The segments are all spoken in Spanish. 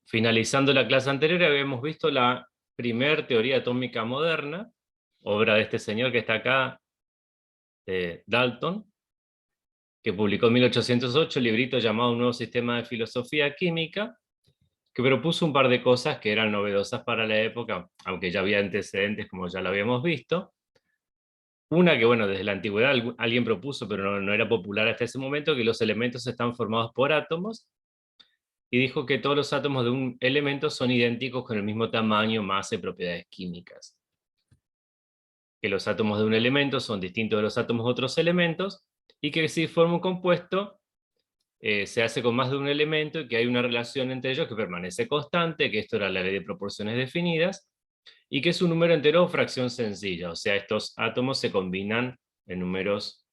finalizando la clase anterior, habíamos visto la primer teoría atómica moderna, obra de este señor que está acá, Dalton, que publicó en 1808 un librito llamado Un nuevo sistema de filosofía química, que propuso un par de cosas que eran novedosas para la época, aunque ya había antecedentes como ya lo habíamos visto. Una que, bueno, desde la antigüedad alguien propuso, pero no era popular hasta ese momento, que los elementos están formados por átomos, y dijo que todos los átomos de un elemento son idénticos con el mismo tamaño, masa y propiedades químicas. Que los átomos de un elemento son distintos de los átomos de otros elementos, y que si forma un compuesto, se hace con más de un elemento y que hay una relación entre ellos que permanece constante, que esto era la ley de proporciones definidas, y que es un número entero o fracción sencilla, o sea, estos átomos se combinan en números,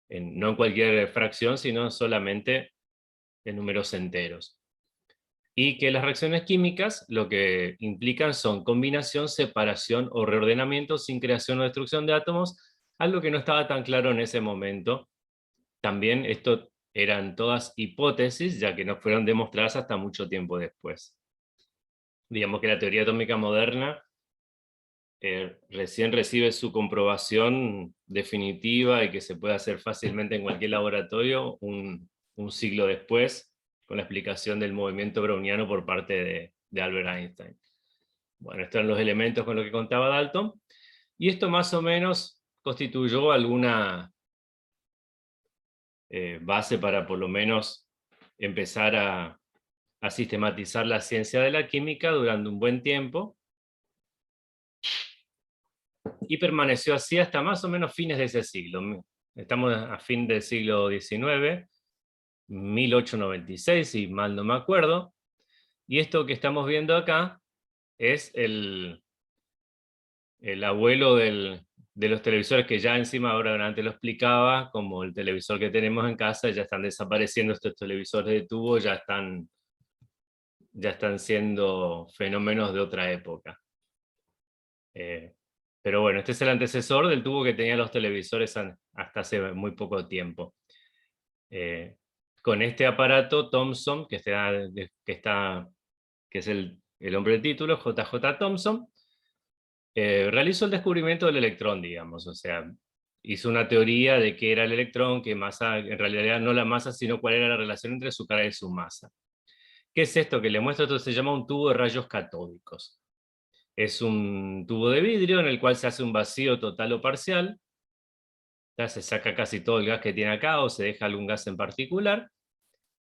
no en cualquier fracción, sino solamente en números enteros. Y que las reacciones químicas lo que implican son combinación, separación o reordenamiento sin creación o destrucción de átomos, algo que no estaba tan claro en ese momento. También esto eran todas hipótesis, ya que no fueron demostradas hasta mucho tiempo después. Digamos que la teoría atómica moderna recién recibe su comprobación definitiva y que se puede hacer fácilmente en cualquier laboratorio un siglo después, con la explicación del movimiento browniano por parte de Albert Einstein. Bueno, estos eran los elementos con los que contaba Dalton, y esto más o menos constituyó alguna base para por lo menos empezar a sistematizar la ciencia de la química durante un buen tiempo, y permaneció así hasta más o menos fines de ese siglo. Estamos a fin del siglo XIX, 1896, si mal no me acuerdo, y esto que estamos viendo acá es el abuelo de los televisores, que ya encima ahora antes lo explicaba, como el televisor que tenemos en casa, ya están desapareciendo estos televisores de tubo, ya están siendo fenómenos de otra época. Pero bueno, este es el antecesor del tubo que tenían los televisores hasta hace muy poco tiempo. Con este aparato, Thomson, que es el hombre del título, J.J. Thomson, realizó el descubrimiento del electrón, digamos, o sea, hizo una teoría de qué era el electrón, que masa, en realidad no la masa, sino cuál era la relación entre su carga y su masa. ¿Qué es esto que le muestro? Esto se llama un tubo de rayos catódicos. Es un tubo de vidrio en el cual se hace un vacío total o parcial, ya se saca casi todo el gas que tiene acá, o se deja algún gas en particular,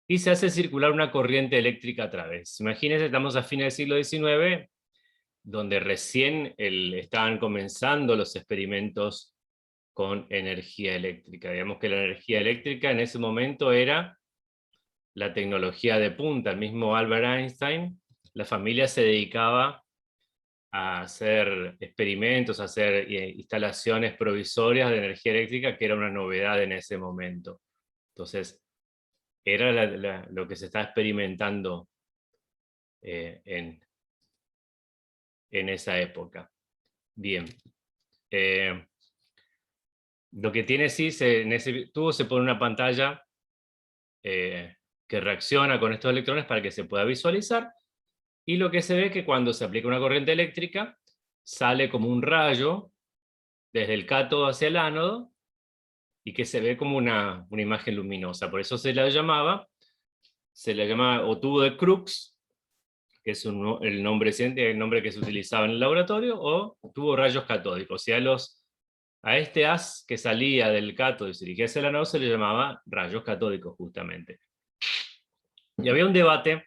y se hace circular una corriente eléctrica a través. Imagínense, estamos a fines del siglo XIX, donde recién estaban comenzando los experimentos con energía eléctrica. Digamos que la energía eléctrica en ese momento era la tecnología de punta. El mismo Albert Einstein, la familia se dedicaba a hacer experimentos, a hacer instalaciones provisorias de energía eléctrica, que era una novedad en ese momento. Entonces, era lo que se está experimentando en esa época. Bien. Lo que tiene sí, en ese tubo se pone una pantalla que reacciona con estos electrones para que se pueda visualizar, y lo que se ve es que cuando se aplica una corriente eléctrica, sale como un rayo desde el cátodo hacia el ánodo, y que se ve como una imagen luminosa. Por eso se la llamaba o tubo de Crookes, que es el nombre que se utilizaba en el laboratorio, o tubo rayos catódicos. O sea, a este haz que salía del cátodo y se dirigía hacia el ánodo se le llamaba rayos catódicos justamente. Y había un debate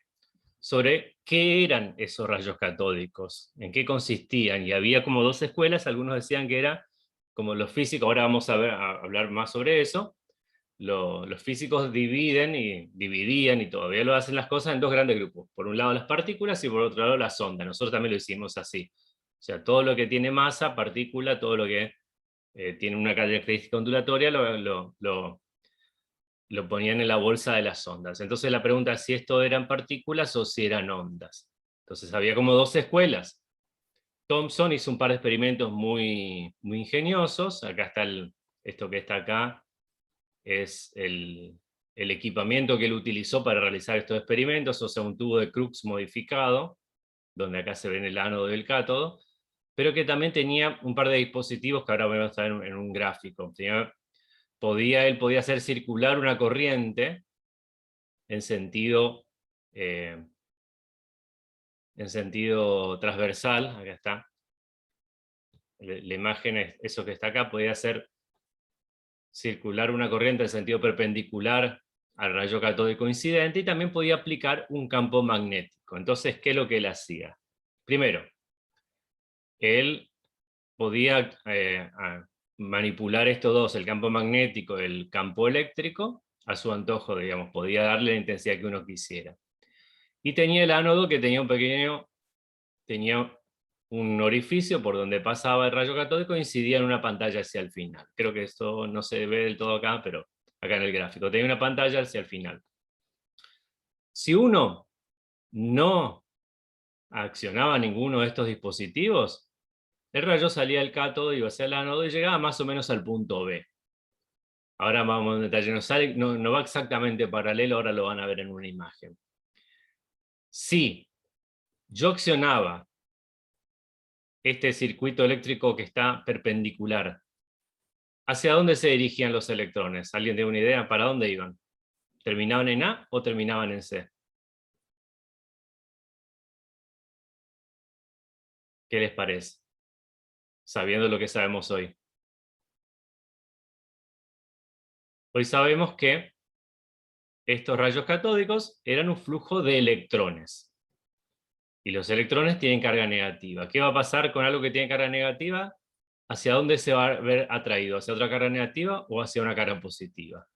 sobre qué eran esos rayos catódicos, en qué consistían, y había como dos escuelas. Algunos decían que era como los físicos, ahora vamos a hablar más sobre eso. Los físicos dividían y todavía lo hacen las cosas en dos grandes grupos. Por un lado las partículas y por otro lado las ondas. Nosotros también lo hicimos así. O sea, todo lo que tiene masa, partícula, todo lo que tiene una característica ondulatoria, lo ponían en la bolsa de las ondas. Entonces la pregunta es si esto eran partículas o si eran ondas. Entonces había como dos escuelas. Thomson hizo un par de experimentos muy, muy ingeniosos. Acá está esto que está acá, es el equipamiento que él utilizó para realizar estos experimentos, o sea, un tubo de Crookes modificado, donde acá se ven el ánodo y el cátodo, pero que también tenía un par de dispositivos que ahora vamos a ver en un gráfico. Él podía hacer circular una corriente en sentido transversal. Acá está. La imagen es eso que está acá, podía hacer circular una corriente en sentido perpendicular al rayo catódico incidente, y también podía aplicar un campo magnético. Entonces, ¿qué es lo que él hacía? Primero, él podía manipular estos dos, el campo magnético y el campo eléctrico, a su antojo, digamos, podía darle la intensidad que uno quisiera. Y tenía el ánodo, que tenía un orificio por donde pasaba el rayo catódico e incidía en una pantalla hacia el final. Creo que esto no se ve del todo acá, pero acá en el gráfico. Tenía una pantalla hacia el final. Si uno no accionaba ninguno de estos dispositivos, el rayo salía del cátodo, iba hacia el ánodo y llegaba más o menos al punto B. Ahora vamos en detalle, no va exactamente paralelo, ahora lo van a ver en una imagen. Si yo accionaba este circuito eléctrico que está perpendicular, ¿hacia dónde se dirigían los electrones? ¿Alguien tiene una idea? ¿Para dónde iban? ¿Terminaban en A o terminaban en C? ¿Qué les parece? Sabiendo lo que sabemos hoy. Hoy sabemos que estos rayos catódicos eran un flujo de electrones. Y los electrones tienen carga negativa. ¿Qué va a pasar con algo que tiene carga negativa? ¿Hacia dónde se va a ver atraído? ¿Hacia otra carga negativa o hacia una carga positiva?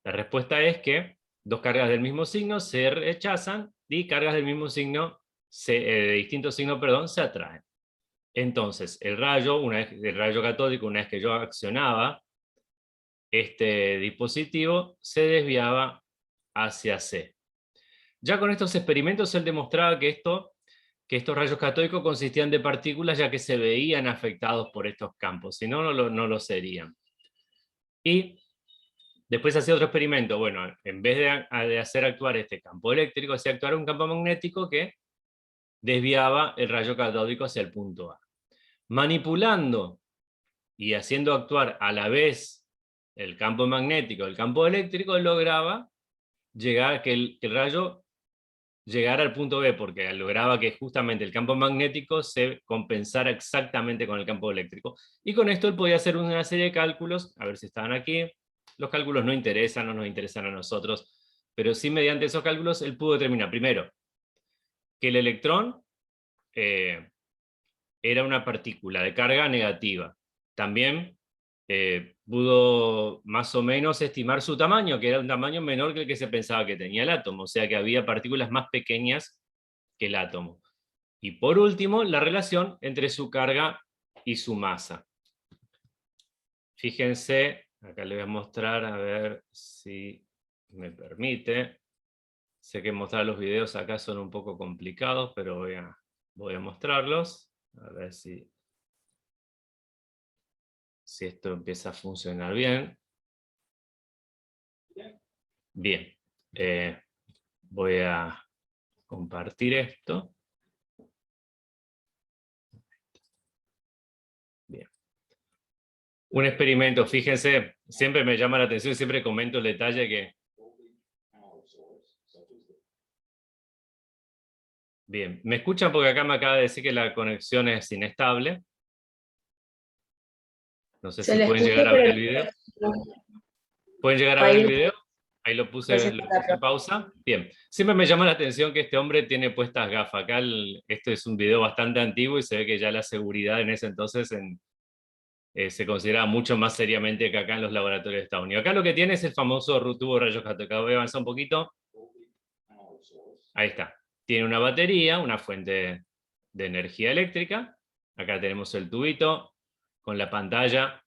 La respuesta es que dos cargas del mismo signo se rechazan y cargas del mismo signo, de distinto signo, perdón, se atraen. Entonces, el rayo catódico, una vez que yo accionaba este dispositivo, se desviaba hacia C. Ya con estos experimentos él demostraba que estos rayos catódicos consistían de partículas, ya que se veían afectados por estos campos, si no, no lo serían. Y después hacía otro experimento. Bueno, en vez de hacer actuar este campo eléctrico, hacía actuar un campo magnético que desviaba el rayo catódico hacia el punto A. Manipulando y haciendo actuar a la vez el campo magnético y el campo eléctrico, lograba llegar que el rayo llegara al punto B, porque lograba que justamente el campo magnético se compensara exactamente con el campo eléctrico. Y con esto él podía hacer una serie de cálculos, a ver si estaban aquí. Los cálculos no interesan, no nos interesan a nosotros, pero sí mediante esos cálculos él pudo determinar, primero, que el electrón era una partícula de carga negativa. También pudo más o menos estimar su tamaño, que era un tamaño menor que el que se pensaba que tenía el átomo, o sea que había partículas más pequeñas que el átomo. Y por último, la relación entre su carga y su masa. Fíjense, acá les voy a mostrar, a ver si me permite. Sé que mostrar los videos acá son un poco complicados, pero voy a mostrarlos. A ver si esto empieza a funcionar bien. Bien. Voy a compartir esto. Bien. Un experimento, fíjense, siempre me llama la atención, siempre comento el detalle que... Bien, ¿me escuchan? Porque acá me acaba de decir que la conexión es inestable. No sé si pueden llegar a ver el video. ¿Pueden llegar a ver el video? Ahí lo puse en pausa. Bien. Siempre me llama la atención que este hombre tiene puestas gafas. Acá este es un video bastante antiguo y se ve que ya la seguridad en ese entonces se consideraba mucho más seriamente que acá en los laboratorios de Estados Unidos. Acá lo que tiene es el famoso tubo de rayos catódicos. Voy a avanzar un poquito. Ahí está. Tiene una batería, una fuente de energía eléctrica. Acá tenemos el tubito con la pantalla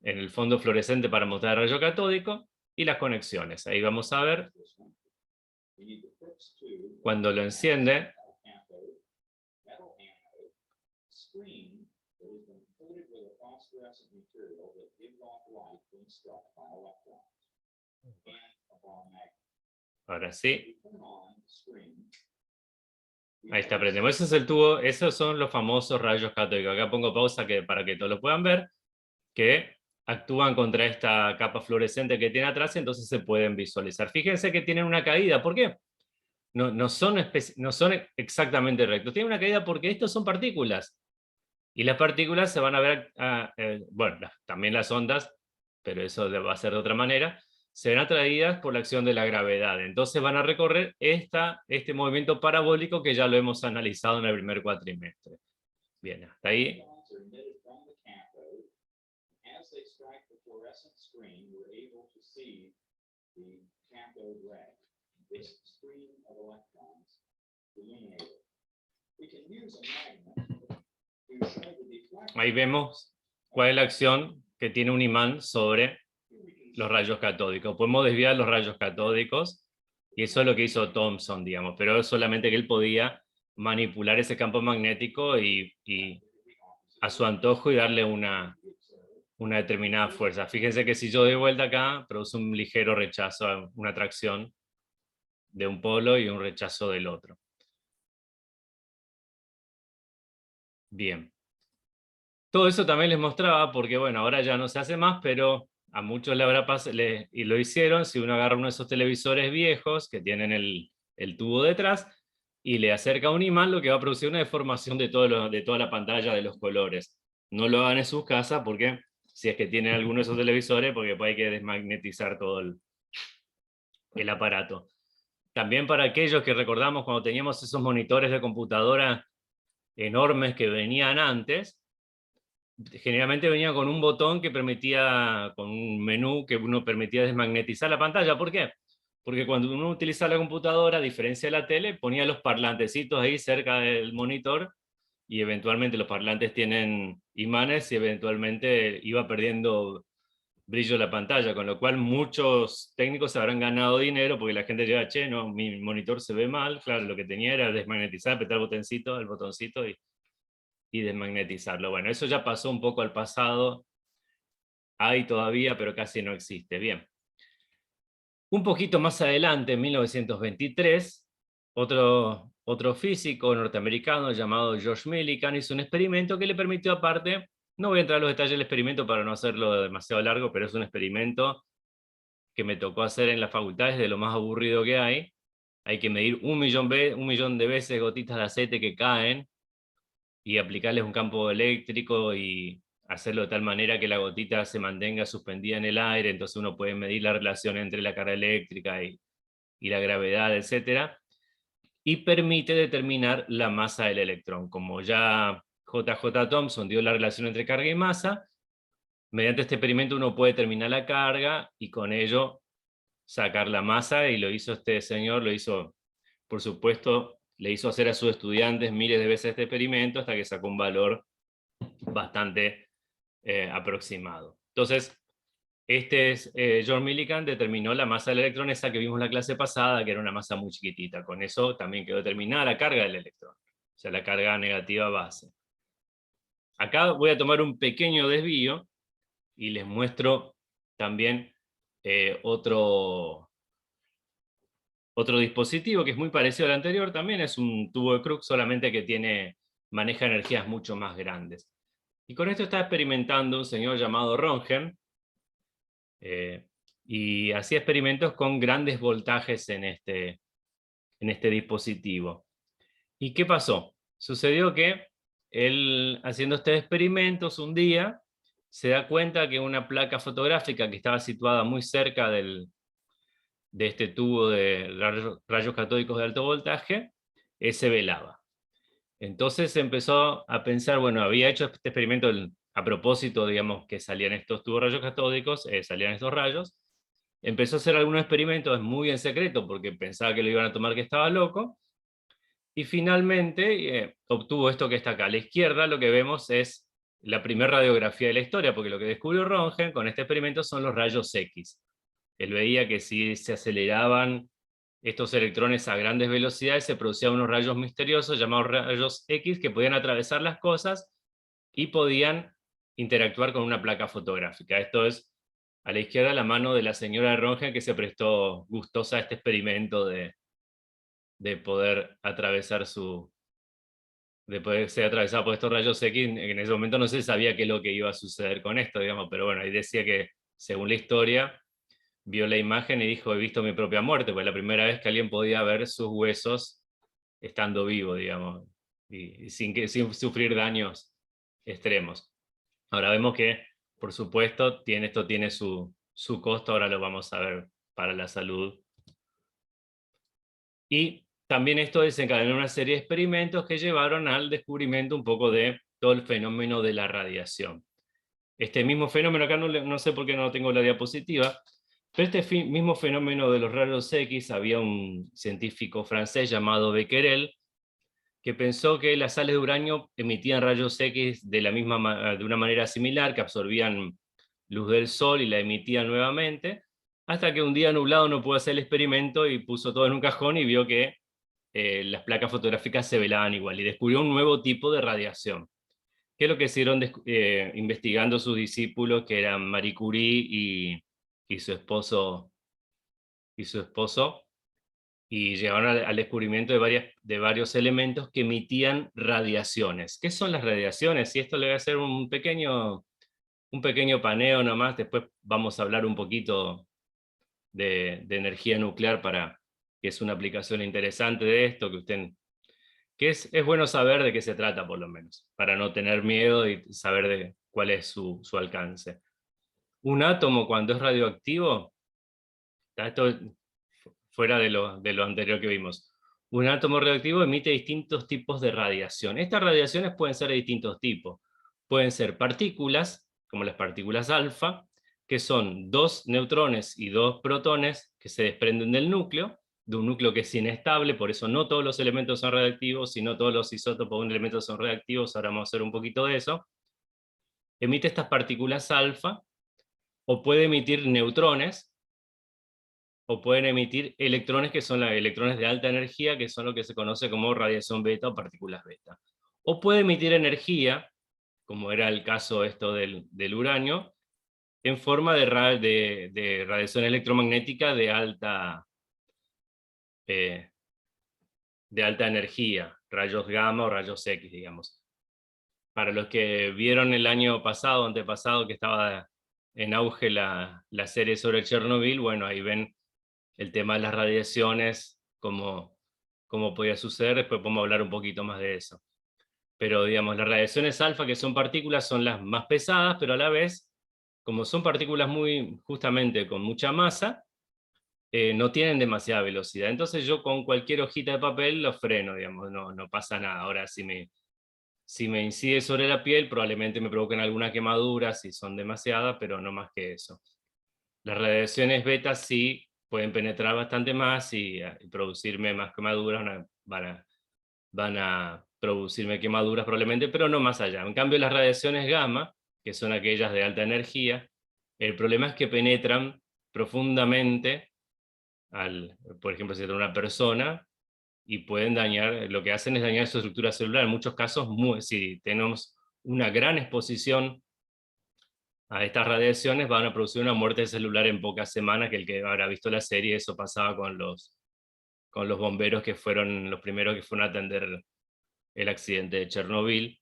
en el fondo fluorescente para mostrar el rayo catódico y las conexiones. Ahí vamos a ver cuando lo enciende. Ahora sí. Ahí está, prendemos. Ese es el tubo, esos son los famosos rayos catódicos. Acá pongo pausa para que todos lo puedan ver, que actúan contra esta capa fluorescente que tiene atrás, entonces se pueden visualizar. Fíjense que tienen una caída. ¿Por qué? No son exactamente rectos. Tienen una caída porque estos son partículas. Y las partículas se van a ver, bueno, también las ondas, pero eso va a ser de otra manera, se ven atraídas por la acción de la gravedad. Entonces van a recorrer este movimiento parabólico que ya lo hemos analizado en el primer cuatrimestre. Bien, hasta ahí. Ahí vemos cuál es la acción que tiene un imán sobre los rayos catódicos. Podemos desviar los rayos catódicos, y eso es lo que hizo Thomson, digamos, pero es solamente que él podía manipular ese campo magnético y a su antojo y darle una determinada fuerza. Fíjense que si yo doy vuelta acá, produce un ligero rechazo, una atracción de un polo y un rechazo del otro. Bien. Todo eso también les mostraba, porque bueno, ahora ya no se hace más, pero a muchos le habrá pasado, y lo hicieron, si uno agarra uno de esos televisores viejos que tienen el tubo detrás, y le acerca un imán, lo que va a producir una deformación de toda la pantalla de los colores. No lo hagan en sus casas, porque si es que tienen alguno de esos televisores, porque hay que desmagnetizar todo el aparato. También para aquellos que recordamos cuando teníamos esos monitores de computadora enormes que venían antes, generalmente venía con un botón que permitía, con un menú que uno permitía desmagnetizar la pantalla. ¿Por qué? Porque cuando uno utiliza la computadora, a diferencia de la tele, ponía los parlantecitos ahí cerca del monitor, y eventualmente los parlantes tienen imanes y eventualmente iba perdiendo brillo la pantalla, con lo cual muchos técnicos habrán ganado dinero porque la gente llega, che, no, mi monitor se ve mal. Claro, lo que tenía era desmagnetizar, apretar el botoncito y desmagnetizarlo. Bueno, eso ya pasó un poco al pasado, hay todavía, pero casi no existe. Bien. Un poquito más adelante, en 1923, otro físico norteamericano llamado George Millikan hizo un experimento que le permitió, aparte, no voy a entrar en los detalles del experimento para no hacerlo demasiado largo, pero es un experimento que me tocó hacer en la facultad, es de lo más aburrido que hay. Hay que medir un millón de veces gotitas de aceite que caen y aplicarles un campo eléctrico y hacerlo de tal manera que la gotita se mantenga suspendida en el aire. Entonces uno puede medir la relación entre la carga eléctrica y la gravedad, etc. Y permite determinar la masa del electrón. Como ya J.J. Thomson dio la relación entre carga y masa, mediante este experimento uno puede determinar la carga y con ello sacar la masa, y lo hizo este señor, lo hizo, por supuesto, le hizo hacer a sus estudiantes miles de veces este experimento hasta que sacó un valor bastante aproximado. Entonces, George Millikan determinó la masa del electrón, esa que vimos en la clase pasada, que era una masa muy chiquitita. Con eso también quedó determinada la carga del electrón, o sea, la carga negativa base. Acá voy a tomar un pequeño desvío y les muestro también otro dispositivo que es muy parecido al anterior. También es un tubo de Crookes, solamente que maneja energías mucho más grandes. Y con esto está experimentando un señor llamado Röntgen, y hacía experimentos con grandes voltajes en este dispositivo. ¿Y qué pasó? Sucedió que él, haciendo estos experimentos, un día se da cuenta que una placa fotográfica que estaba situada muy cerca de este tubo de rayos catódicos de alto voltaje se velaba. Entonces empezó a pensar, bueno, había hecho este experimento a propósito, digamos, que salían estos tubos rayos catódicos, salían estos rayos. Empezó a hacer algunos experimentos muy en secreto porque pensaba que lo iban a tomar que estaba loco, y finalmente obtuvo esto que está acá. A la izquierda lo que vemos es la primera radiografía de la historia, porque lo que descubrió Röntgen con este experimento son los rayos X. Él veía que si se aceleraban estos electrones a grandes velocidades, se producían unos rayos misteriosos llamados rayos X que podían atravesar las cosas y podían interactuar con una placa fotográfica. Esto es A la izquierda la mano de la señora Ronja, que se prestó gustosa a este experimento de poder atravesar de poder ser atravesada por estos rayos X. En ese momento no se sabía qué es lo que iba a suceder con esto, digamos, pero bueno, ahí decía que, según la historia, vio la imagen y dijo: he visto mi propia muerte, pues la primera vez que alguien podía ver sus huesos estando vivo, digamos, y sin sufrir daños extremos. Ahora vemos que, por supuesto, esto tiene su costo, ahora lo vamos a ver, para la salud. Y también esto desencadenó una serie de experimentos que llevaron al descubrimiento un poco de todo el fenómeno de la radiación. Este mismo fenómeno, acá no sé por qué no tengo la diapositiva, pero este mismo fenómeno de los rayos X, había un científico francés llamado Becquerel, que pensó que las sales de uranio emitían rayos X de una manera similar, que absorbían luz del sol y la emitían nuevamente, hasta que un día nublado no pudo hacer el experimento y puso todo en un cajón y vio que las placas fotográficas se velaban igual, y descubrió un nuevo tipo de radiación, que es lo que siguieron investigando sus discípulos, que eran Marie Curie y su esposo, y llegaron al descubrimiento de varios elementos que emitían radiaciones. ¿Qué son las radiaciones? Y esto le voy a hacer un pequeño paneo nomás, después vamos a hablar un poquito de energía nuclear, que es una aplicación interesante de esto, que es bueno saber de qué se trata, por lo menos, para no tener miedo y saber de cuál es su alcance. Un átomo, cuando es radioactivo, esto fuera de lo anterior que vimos, un átomo radioactivo emite distintos tipos de radiación. Estas radiaciones pueden ser de distintos tipos. Pueden ser partículas, como las partículas alfa, que son 2 neutrones y 2 protones que se desprenden del núcleo, de un núcleo que es inestable, por eso no todos los elementos son radiactivos, sino todos los isótopos de un elemento son reactivos. Ahora vamos a hacer un poquito de eso. Emite estas partículas alfa, o puede emitir neutrones, o pueden emitir electrones, que son los electrones de alta energía, que son lo que se conoce como radiación beta o partículas beta. O puede emitir energía, como era el caso esto del uranio, en forma de radiación electromagnética eh, de alta energía, rayos gamma o rayos X, digamos. Para los que vieron el año pasado, antepasado, que estaba en auge la serie sobre Chernobyl, bueno, ahí ven el tema de las radiaciones, cómo podía suceder. Después podemos hablar un poquito más de eso. Pero digamos, las radiaciones alfa, que son partículas, son las más pesadas, pero a la vez, como son partículas justamente con mucha masa, no tienen demasiada velocidad. Entonces yo con cualquier hojita de papel lo freno, digamos, no pasa nada. Ahora, si me incide sobre la piel, probablemente me provoquen alguna quemadura si son demasiadas, pero no más que eso. Las radiaciones beta sí pueden penetrar bastante más y producirme más quemaduras, van a producirme quemaduras probablemente, pero no más allá. En cambio, las radiaciones gamma, que son aquellas de alta energía, el problema es que penetran profundamente, por ejemplo, si es una persona, y pueden dañar, lo que hacen es dañar su estructura celular. En muchos casos, si tenemos una gran exposición a estas radiaciones, van a producir una muerte celular en pocas semanas, que el que habrá visto la serie, eso pasaba con los bomberos, que fueron los primeros que fueron a atender el accidente de Chernobyl,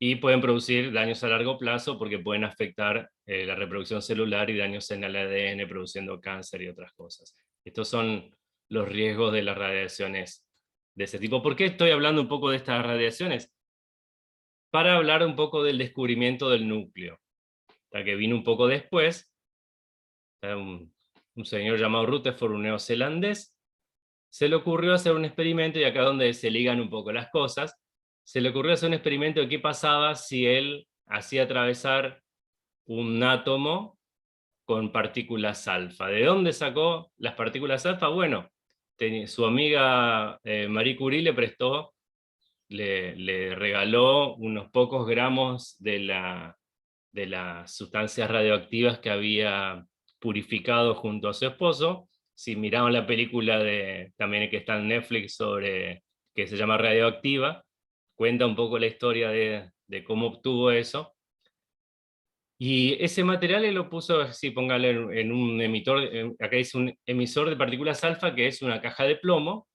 y pueden producir daños a largo plazo porque pueden afectar la reproducción celular y daños en el ADN, produciendo cáncer y otras cosas. Estos son los riesgos de las radiaciones de ese tipo. ¿Por qué estoy hablando un poco de estas radiaciones? Para hablar un poco del descubrimiento del núcleo, que vino un poco después. Un señor llamado Rutherford, un neozelandés, se le ocurrió hacer un experimento, y acá donde se ligan un poco las cosas. Se le ocurrió hacer un experimento de qué pasaba si él hacía atravesar un átomo con partículas alfa. ¿De dónde sacó las partículas alfa? Bueno, su amiga Marie Curie le regaló unos pocos gramos de las sustancias radioactivas que había purificado junto a su esposo. Si miraron la película también que está en Netflix, que se llama Radioactiva, cuenta un poco la historia de cómo obtuvo eso. Y ese material él lo puso así, póngale en un emitor, acá dice un emisor de partículas alfa, que es una caja de plomo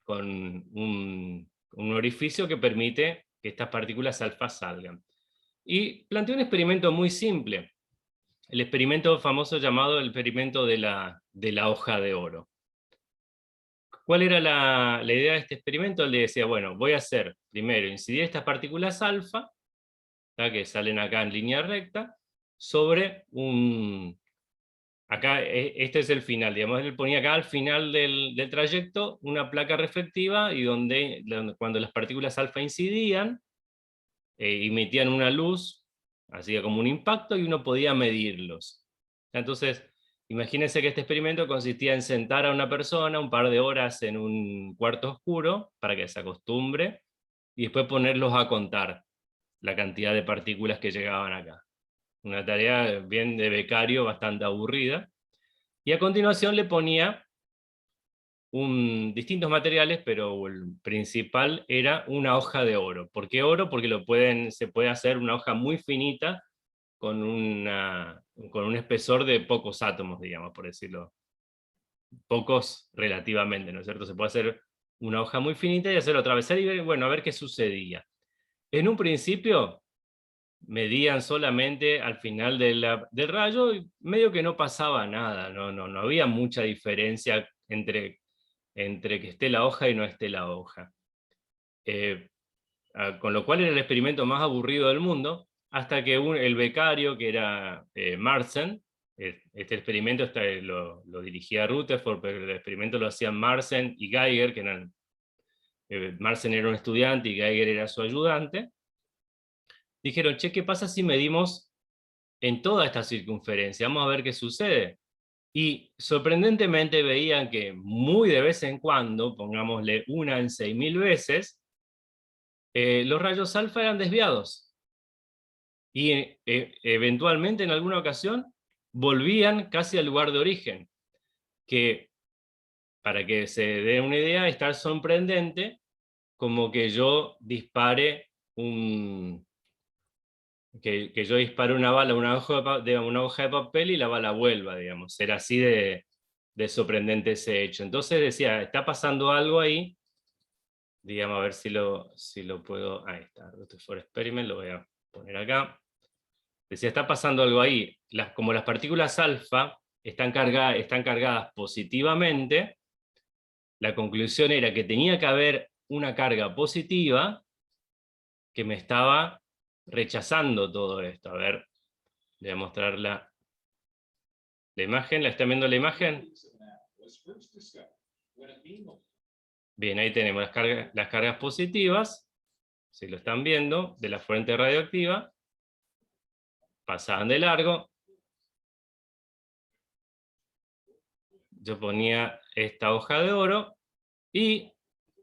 con un orificio que permite que estas partículas alfa salgan. Y planteó un experimento muy simple, el experimento famoso llamado el experimento de la hoja de oro. ¿Cuál era la idea de este experimento? Él le decía, bueno, voy a hacer primero incidir estas partículas alfa, que salen acá en línea recta, sobre acá este es el final, digamos, él ponía acá al final del trayecto una placa reflectiva y donde cuando las partículas alfa incidían, emitían una luz, hacía como un impacto y uno podía medirlos. Entonces, imagínense que este experimento consistía en sentar a una persona un par de horas en un cuarto oscuro para que se acostumbre y después ponerlos a contar la cantidad de partículas que llegaban acá. Una tarea bien de becario, bastante aburrida. Y a continuación le ponía distintos materiales, pero el principal era una hoja de oro. ¿Por qué oro? Porque se puede hacer una hoja muy finita con un espesor de pocos átomos, digamos, por decirlo. Pocos relativamente, ¿no es cierto? Se puede hacer una hoja muy finita y hacerlo atravesar y ver, bueno, a ver qué sucedía. En un principio medían solamente al final del rayo y medio que no pasaba nada, no había mucha diferencia entre que esté la hoja y no esté la hoja. Con lo cual era el experimento más aburrido del mundo, hasta que el becario, que era Marsen, este experimento lo dirigía Rutherford, pero el experimento lo hacían Marsen y Geiger, que eran, Marsen era un estudiante y Geiger era su ayudante. Dijeron, che, ¿qué pasa si medimos en toda esta circunferencia? Vamos a ver qué sucede. Y sorprendentemente veían que muy de vez en cuando, pongámosle una en 6.000 veces, los rayos alfa eran desviados. Y eventualmente en alguna ocasión volvían casi al lugar de origen, que para que se dé una idea, es tan sorprendente como que yo dispare que yo dispare una bala, una hoja de papel y la bala vuelva, digamos. Era así de sorprendente ese hecho. Entonces decía, está pasando algo ahí, digamos, a ver si lo puedo, ahí está, Rutherford Experiment, lo voy a poner acá. Decía, está pasando algo ahí. Como las partículas alfa están cargadas positivamente, la conclusión era que tenía que haber una carga positiva que me estaba rechazando todo esto. A ver, le voy a mostrar la imagen. ¿La están viendo la imagen? Bien, ahí tenemos las cargas positivas, si lo están viendo, de la fuente radioactiva. Pasaban de largo. Yo ponía esta hoja de oro y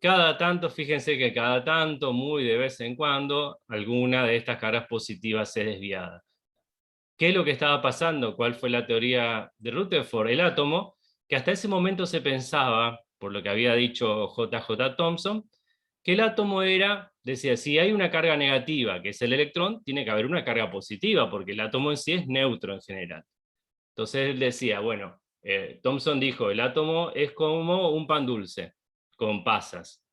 cada tanto, fíjense que cada tanto, muy de vez en cuando, alguna de estas cargas positivas es desviada. ¿Qué es lo que estaba pasando? ¿Cuál fue la teoría de Rutherford? El átomo, que hasta ese momento se pensaba, por lo que había dicho J.J. Thomson, que el átomo decía, si hay una carga negativa, que es el electrón, tiene que haber una carga positiva, porque el átomo en sí es neutro en general. Entonces él decía, bueno, Thomson dijo, el átomo es como un pan dulce, con pasas.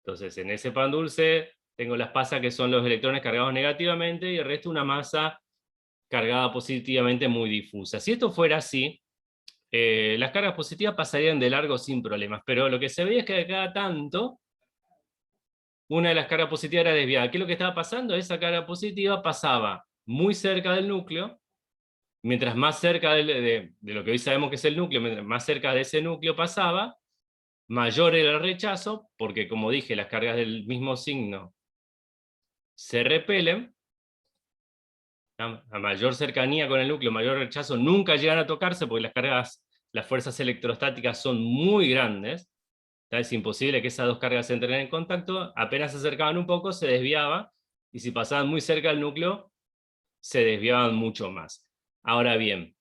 Entonces en ese pan dulce tengo las pasas que son los electrones cargados negativamente y el resto una masa cargada positivamente muy difusa. Si esto fuera así, las cargas positivas pasarían de largo sin problemas, pero lo que se veía es que cada tanto una de las cargas positivas era desviada. ¿Qué es lo que estaba pasando? Esa carga positiva pasaba muy cerca del núcleo, mientras más cerca de lo que hoy sabemos que es el núcleo, mientras más cerca de ese núcleo pasaba, mayor era el rechazo, porque como dije, las cargas del mismo signo se repelen. A mayor cercanía con el núcleo, mayor rechazo, nunca llegan a tocarse porque las fuerzas electrostáticas son muy grandes. Es imposible que esas dos cargas entren en contacto. Apenas se acercaban un poco, se desviaba, y si pasaban muy cerca del núcleo, se desviaban mucho más. Ahora bien,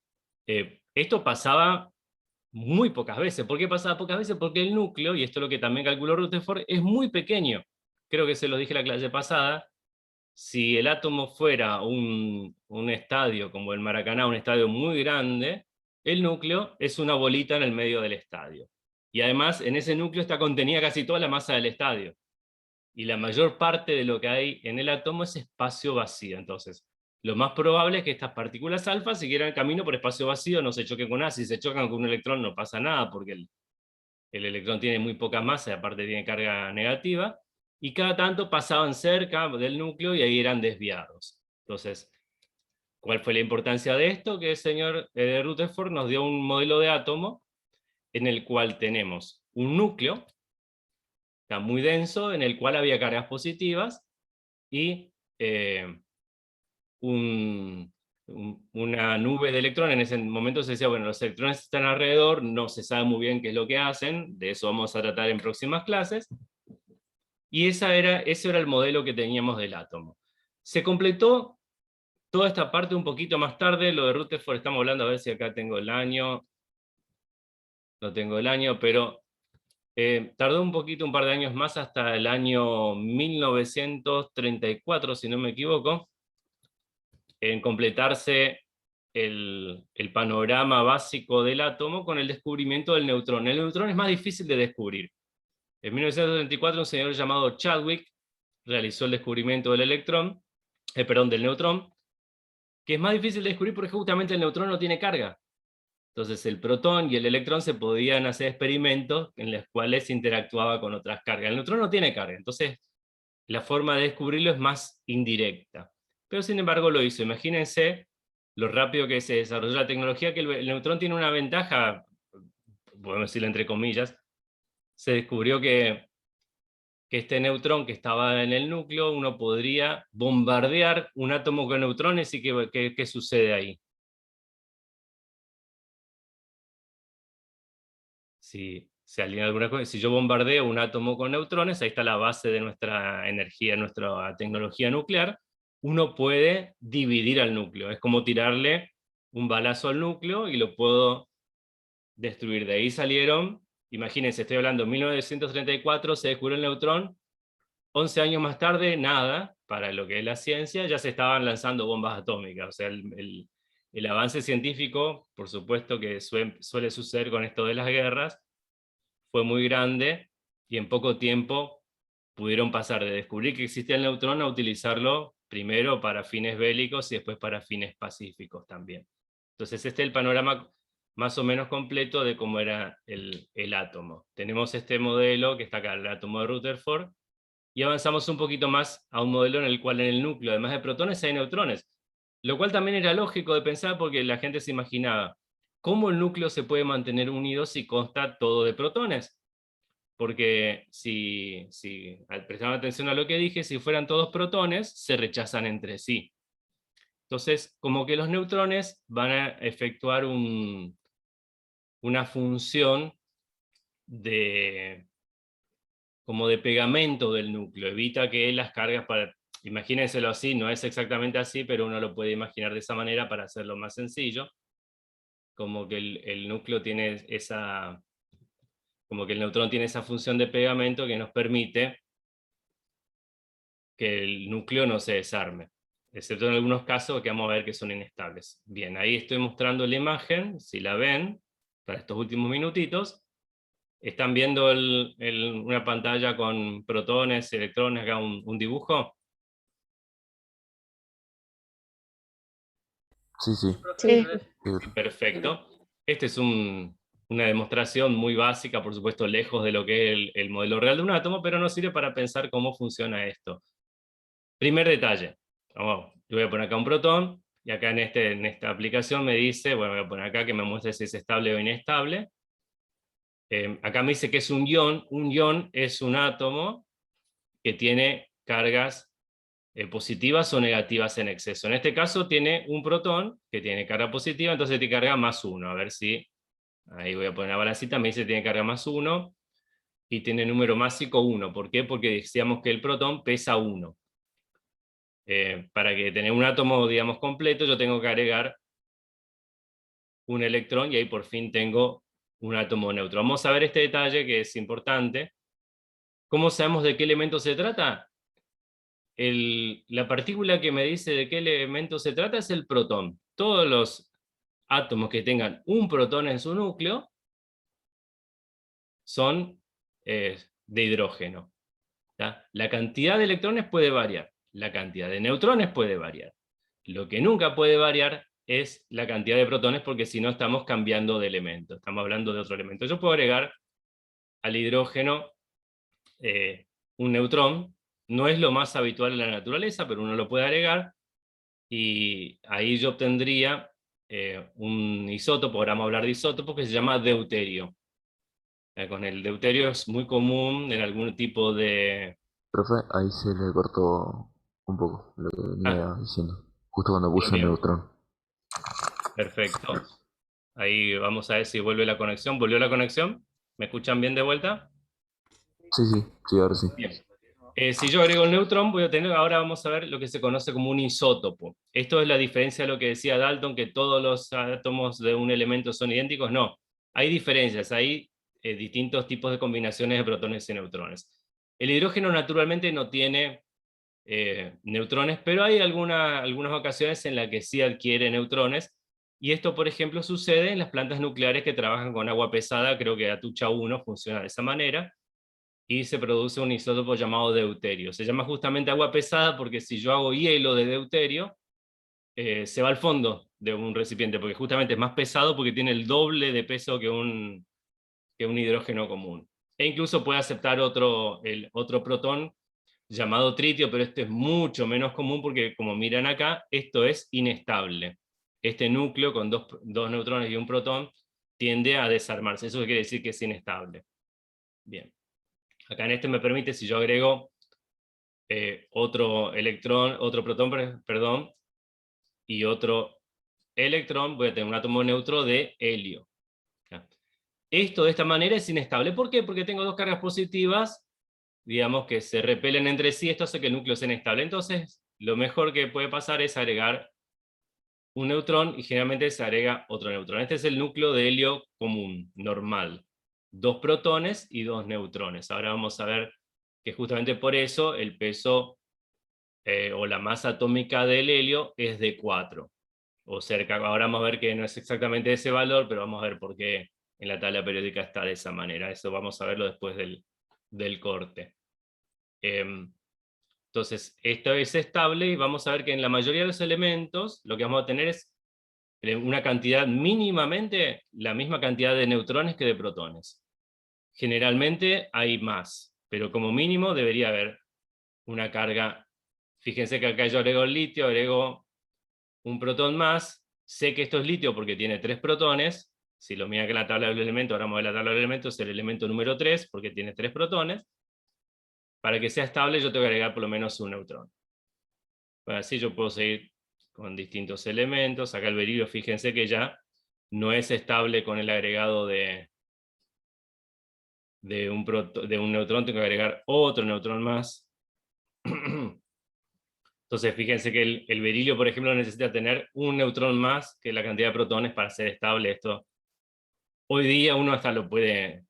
esto pasaba muy pocas veces. ¿Por qué pasaba pocas veces? Porque el núcleo, y esto es lo que también calculó Rutherford, es muy pequeño. Creo que se lo dije la clase pasada, si el átomo fuera un estadio como el Maracaná, un estadio muy grande, el núcleo es una bolita en el medio del estadio. Y además en ese núcleo está contenida casi toda la masa del estadio. Y la mayor parte de lo que hay en el átomo es espacio vacío. Entonces, lo más probable es que estas partículas alfa siguieran el camino por espacio vacío, no se choquen con nada. Si se chocan con un electrón no pasa nada, porque el electrón tiene muy poca masa y aparte tiene carga negativa, y cada tanto pasaban cerca del núcleo y ahí eran desviados. Entonces, ¿cuál fue la importancia de esto? Que el señor Rutherford nos dio un modelo de átomo en el cual tenemos un núcleo, está muy denso, en el cual había cargas positivas, y una nube de electrones. En ese momento se decía, bueno, los electrones están alrededor, no se sabe muy bien qué es lo que hacen, de eso vamos a tratar en próximas clases, y ese era el modelo que teníamos del átomo. Se completó toda esta parte un poquito más tarde, lo de Rutherford estamos hablando, a ver si acá tengo el año, no tengo el año, pero tardó un poquito, un par de años más, hasta el año 1934, si no me equivoco, en completarse el panorama básico del átomo con el descubrimiento del neutrón. El neutrón es más difícil de descubrir. En 1934 un señor llamado Chadwick realizó el descubrimiento del electrón, del neutrón, que es más difícil de descubrir porque justamente el neutrón no tiene carga. Entonces el protón y el electrón se podían hacer experimentos en los cuales interactuaba con otras cargas. El neutrón no tiene carga, entonces la forma de descubrirlo es más indirecta. Pero sin embargo lo hizo. Imagínense lo rápido que se desarrolló la tecnología, que el neutrón tiene una ventaja, podemos decirlo entre comillas. Se descubrió que este neutrón que estaba en el núcleo, uno podría bombardear un átomo con neutrones. ¿Y qué sucede ahí? Si se alinea alguna cosa, si yo bombardeo un átomo con neutrones, ahí está la base de nuestra energía, nuestra tecnología nuclear, uno puede dividir al núcleo. Es como tirarle un balazo al núcleo y lo puedo destruir. De ahí salieron, imagínense, estoy hablando, en 1934 se descubrió el neutrón, 11 años más tarde, nada, para lo que es la ciencia, ya se estaban lanzando bombas atómicas. O sea, el avance científico, por supuesto que suele suceder con esto de las guerras, fue muy grande, y en poco tiempo pudieron pasar de descubrir que existía el neutrón a utilizarlo primero para fines bélicos y después para fines pacíficos también. Entonces este es el panorama más o menos completo de cómo era el átomo. Tenemos este modelo que está acá, el átomo de Rutherford, y avanzamos un poquito más a un modelo en el cual en el núcleo, además de protones, hay neutrones, lo cual también era lógico de pensar porque la gente se imaginaba, ¿cómo el núcleo se puede mantener unido si consta todo de protones? Porque si al prestar atención a lo que dije, si fueran todos protones, se rechazan entre sí. Entonces, como que los neutrones van a efectuar una función como de pegamento del núcleo, evita que las cargas, imagínenselo así, no es exactamente así, pero uno lo puede imaginar de esa manera para hacerlo más sencillo, como que el núcleo tiene como que el neutrón tiene esa función de pegamento que nos permite que el núcleo no se desarme, excepto en algunos casos que vamos a ver que son inestables. Bien, ahí estoy mostrando la imagen, si la ven, para estos últimos minutitos. ¿Están viendo una pantalla con protones, electrones, acá un dibujo? Sí, sí. Sí, Perfecto. Esta es una demostración muy básica, por supuesto lejos de lo que es el modelo real de un átomo, pero nos sirve para pensar cómo funciona esto. Primer detalle. Yo voy a poner acá un protón, y acá en esta aplicación me dice, bueno, voy a poner acá que me muestre si es estable o inestable. Acá me dice que es un ion. Un ion es un átomo que tiene cargas positivas o negativas en exceso. En este caso tiene un protón que tiene carga positiva, entonces tiene carga +1. A ver si, ahí voy a poner la balancita, me dice que tiene carga +1 y tiene número másico 1. ¿Por qué? Porque decíamos que el protón pesa 1. Para que tener un átomo, digamos, completo, yo tengo que agregar un electrón y ahí por fin tengo un átomo neutro. Vamos a ver este detalle que es importante. ¿Cómo sabemos de qué elemento se trata? la partícula que me dice de qué elemento se trata es el protón. Todos los átomos que tengan un protón en su núcleo son de hidrógeno. ¿tá? La cantidad de electrones puede variar, la cantidad de neutrones puede variar. Lo que nunca puede variar es la cantidad de protones, porque si no estamos cambiando de elemento, estamos hablando de otro elemento. Yo puedo agregar al hidrógeno un neutrón, no es lo más habitual en la naturaleza, pero uno lo puede agregar, y ahí yo obtendría un isótopo, ahora vamos a hablar de isótopos, que se llama deuterio. Con el deuterio es muy común en algún tipo de... Profe, ahí se le cortó un poco lo que Ah, venía diciendo. Justo cuando bien, puso bien, neutrón. perfecto. Ahí vamos a ver si vuelve la conexión. ¿Volvió la conexión? ¿Me escuchan bien de vuelta? Sí, sí, sí, ahora sí. Bien. Si yo agrego el neutrón, voy a tener, ahora vamos a ver lo que se conoce como un isótopo. Esto es la diferencia de lo que decía Dalton, que todos los átomos de un elemento son idénticos. No, hay diferencias, hay distintos tipos de combinaciones de protones y neutrones. El hidrógeno naturalmente no tiene neutrones, pero hay algunas ocasiones en las que sí adquiere neutrones, y esto, por ejemplo, sucede en las plantas nucleares que trabajan con agua pesada. Creo que Atucha 1 funciona de esa manera, y se produce un isótopo llamado deuterio. Se llama justamente agua pesada porque si yo hago hielo de deuterio, se va al fondo de un recipiente, porque justamente es más pesado porque tiene el doble de peso que un hidrógeno común. E incluso puede aceptar otro protón llamado tritio, pero este es mucho menos común porque, como miran acá, esto es inestable. Este núcleo con dos neutrones y un protón tiende a desarmarse. Eso quiere decir que es inestable. Bien. Acá en este me permite, si yo agrego otro electrón, otro protón, perdón, y otro electrón, voy a tener un átomo neutro de helio. Esto de esta manera es inestable. ¿Por qué? Porque tengo dos cargas positivas, digamos, que se repelen entre sí. Esto hace que el núcleo sea inestable. Entonces, lo mejor que puede pasar es agregar un neutrón, y generalmente se agrega otro neutrón. Este es el núcleo de helio común, normal. Dos protones y dos neutrones. Ahora vamos a ver que justamente por eso el peso o la masa atómica del helio es de 4, o cerca. Ahora vamos a ver que no es exactamente ese valor, pero vamos a ver por qué en la tabla periódica está de esa manera. Eso vamos a verlo después del corte. Entonces, esto es estable, y vamos a ver que en la mayoría de los elementos lo que vamos a tener es una cantidad mínimamente, la misma cantidad de neutrones que de protones. Generalmente hay más, pero como mínimo debería haber una carga. Fíjense que acá yo agrego el litio, agrego un protón más, sé que esto es litio porque tiene 3 protones. Si lo mira que la tabla del elemento, ahora vamos a ver la tabla del elemento, es el elemento número 3 porque tiene 3 protones. Para que sea estable yo tengo que agregar por lo menos un neutrón. Bueno, así yo puedo seguir con distintos elementos. Acá el berilio, fíjense que ya no es estable con el agregado de un neutrón, tengo que agregar otro neutrón más. Entonces fíjense que el berilio, por ejemplo, necesita tener un neutrón más que la cantidad de protones para ser estable. Esto hoy día uno hasta lo puede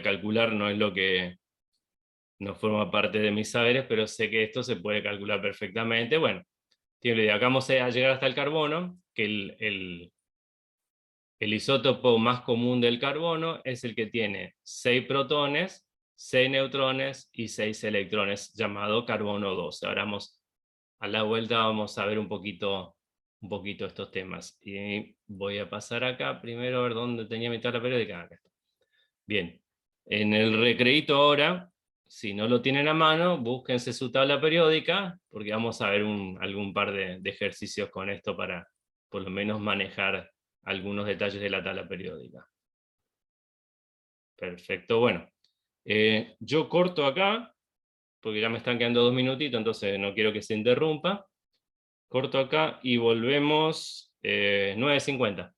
calcular, no es lo que no forma parte de mis saberes, pero sé que esto se puede calcular perfectamente. Bueno, tiene la idea. Acá vamos a llegar hasta el carbono, que el isótopo más común del carbono es el que tiene 6 protones, 6 neutrones y 6 electrones, llamado carbono 12. Ahora a la vuelta vamos a ver un poquito estos temas. Y voy a pasar acá primero a ver dónde tenía mi tabla periódica. Acá está. Bien, en el recreíto ahora, si no lo tienen a mano, búsquense su tabla periódica, porque vamos a ver algún par de ejercicios con esto para por lo menos manejar algunos detalles de la tabla periódica. Perfecto, bueno. Yo corto acá, porque ya me están quedando 2 minutitos, entonces no quiero que se interrumpa. Corto acá y volvemos 9:50.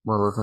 Bueno, profe.